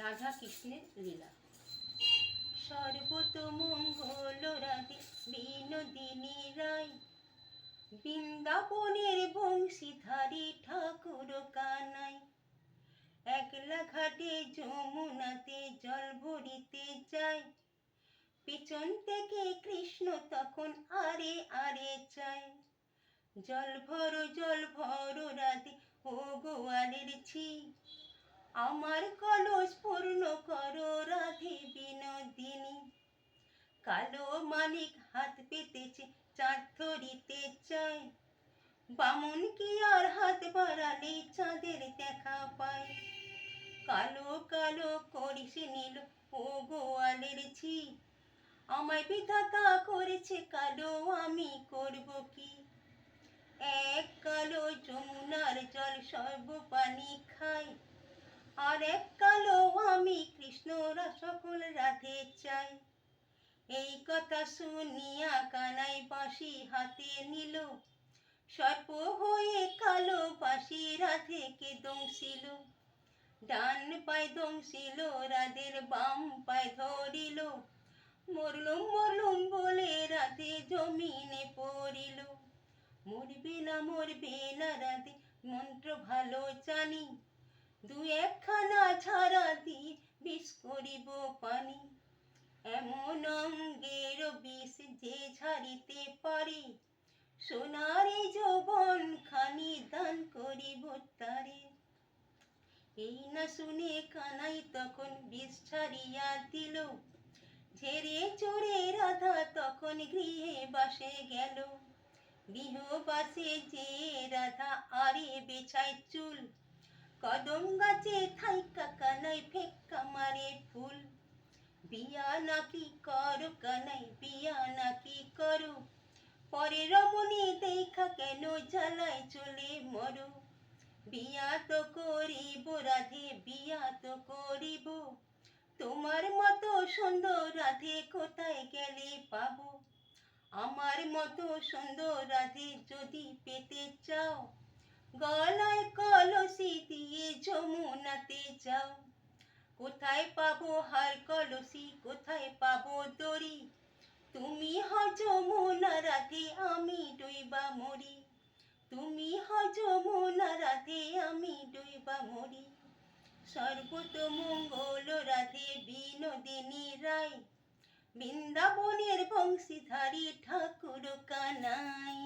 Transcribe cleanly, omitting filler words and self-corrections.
রাধা কৃষ্ণের লীলা। সর্বতমঙ্গল রাধে বিনোদিনী রায়, বৃন্দাবনের বংশীধারী ঠাকুর কানাই। একলা ঘাটে যমুনাতে জল ভরিতে যায়, পিছন থেকে কৃষ্ণ তখন আরে আরে চায়। জল ভরো রাধে ও গোয়ালের ছি, আমার কলস পূর্ণ করো রাধে বিনোদিনী। কালো মালিক হাত পেতেছে চাঁদ ধরিতে চায়, বামন কি আর হাত বাড়ালে চাঁদের দেখা পায়। কালো কালো করিস নীল ও গোয়ালের ছি, আমায় বিধাতা করেছে কালো, আমি করব কি। এক কালো যমুনার জল সর্ব পানি খায়, আর এক কালো আমি কৃষ্ণরা সকল রাধে চাই। এই কথা শুনিয়া কানাই বাঁশি হাতে নিল, সর্প হয়ে কালো বাঁশি রাধেকে দংশিল। ডান পায়ে দংশিল রাধের বাম পায়ে ধরিল, মরলুম মরলুম বলে রাধে জমিনে পড়িল। মরবে না রাধে মন্ত্র ভালো জানি, দু একখানা ছাড়া দিয়ে বিষ করিব পানি। এমন অঙ্গের বিষ যে ঝাড়িতে পারে, সোনারে যৌবন খানি দান করিব তারে। এই না শুনে কানাই তখন বিষ ছাড়িয়া দিল, ঝেড়ে চড়ে রাধা তখন গৃহে বাসে গেল। গৃহবাসে যে রাধা আরে বেছায় চুল, কদম গাছে থাইকা কানাই ফেক্কা মারে ফুল। বিয়া নাকি করো কানাই বিয়া নাকি করো, পরে রমণী দেখা কেন জ্বালায় চলে মরো। বিয়া তো করিব রাধে বিয়া তো করিব, তোমার মতো সুন্দর রাধে কোথায় গেলে পাবো। আমার মতো সুন্দর রাধে যদি পেতে চাও, গলায় কলসি দিয়ে যমুনাতে যাও। কোথায় পাবো হার কলসি কোথায় পাবো দড়ি, তুমি হও যমুনা রাধে আমি ডুইবা মরি। তুমি হও যমুনা রাধে আমি ডুইবা মরি। সর্বতমঙ্গল রাধে বিনোদিনী রায়, বৃন্দাবনের বংশীধারী ঠাকুর কানাই।